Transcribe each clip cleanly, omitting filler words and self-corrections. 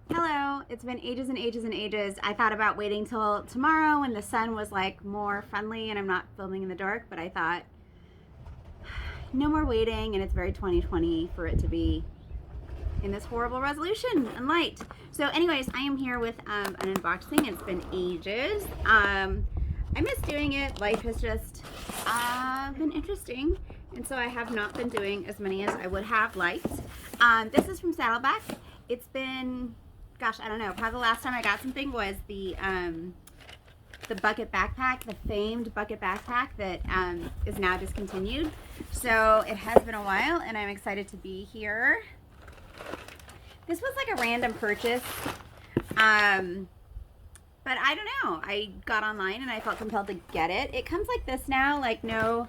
Hello, it's been ages and ages and ages. I thought about waiting till tomorrow when the sun was like more friendly and I'm not filming in the dark, but I thought no more waiting, and it's very 2020 for it to be in this horrible resolution and light. So anyways, I am here with an unboxing. It's been ages. I miss doing it. Life has just been interesting, and so I have not been doing as many as I would have liked. This is from Saddleback. It's been, gosh, I don't know, probably the last time I got something was the bucket backpack, the famed bucket backpack that is now discontinued. So it has been a while, and I'm excited to be here. This was like a random purchase, but I don't know. I got online and I felt compelled to get it. It comes like this now, like no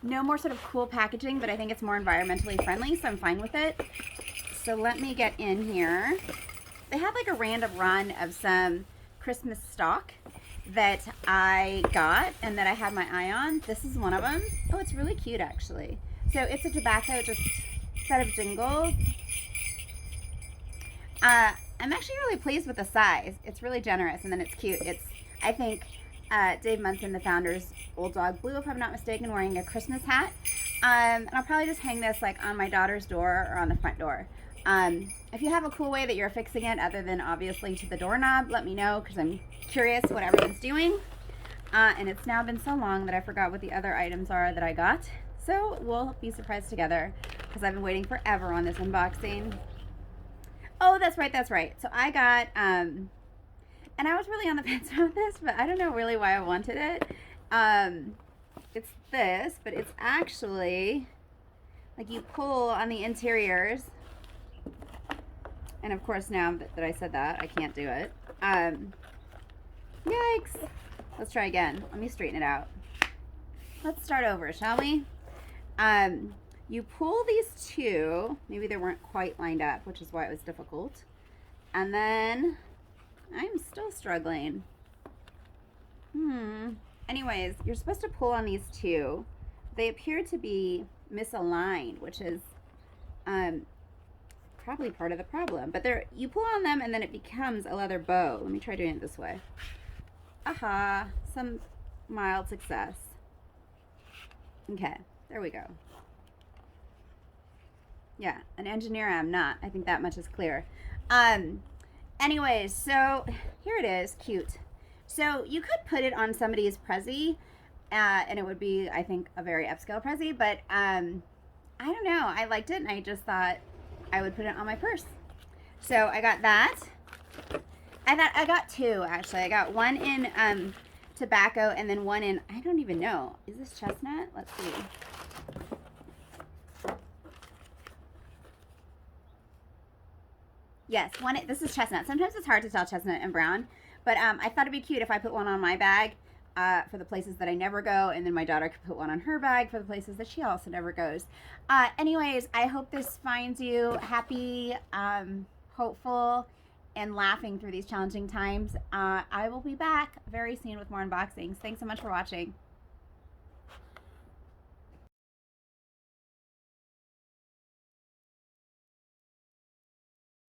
more sort of cool packaging, but I think it's more environmentally friendly, so I'm fine with it. So let me get in here. They had like a random run of some Christmas stock that I got and that I had my eye on. This is one of them. Oh, it's really cute actually. So it's a tobacco just set of jingles. I'm actually really pleased with the size. It's really generous, and then it's cute. It's, I think, Dave Munson, the founder's old dog Blue, if I'm not mistaken, wearing a Christmas hat. And I'll probably just hang this like on my daughter's door or on the front door. If you have a cool way that you're fixing it other than obviously to the doorknob, let me know, because I'm curious what everyone's doing. And it's now been so long that I forgot what the other items are that I got. So we'll be surprised together, because I've been waiting forever on this unboxing. Oh, that's right, that's right. So I got, and I was really on the fence about this, but I don't know really why I wanted it. It's this, but it's actually, like you pull on the interiors. And of course, now that I said that, I can't do it. Yikes. Let's try again. Let me straighten it out. Let's start over, shall we? You pull these two. Maybe they weren't quite lined up, which is why it was difficult. And then, I'm still struggling. Anyways, you're supposed to pull on these two. They appear to be misaligned, which is, probably part of the problem, but you pull on them and then it becomes a leather bow. Let me try doing it this way. Aha, some mild success. Okay, there we go. Yeah, an engineer I'm not. I think that much is clear. Anyways, so here it is, cute. So you could put it on somebody's Prezi, and it would be, I think, a very upscale Prezi, but I don't know. I liked it, and I just thought I would put it on my purse. So I got that. I got two, actually. I got one in tobacco and then one in, I don't even know. Is this chestnut? Let's see. Yes, this is chestnut. Sometimes it's hard to tell chestnut and brown, but I thought it'd be cute if I put one on my bag for the places that I never go, and then my daughter could put one on her bag for the places that she also never goes. Anyways, I hope this finds you happy, hopeful, and laughing through these challenging times. I will be back very soon with more unboxings. Thanks so much for watching.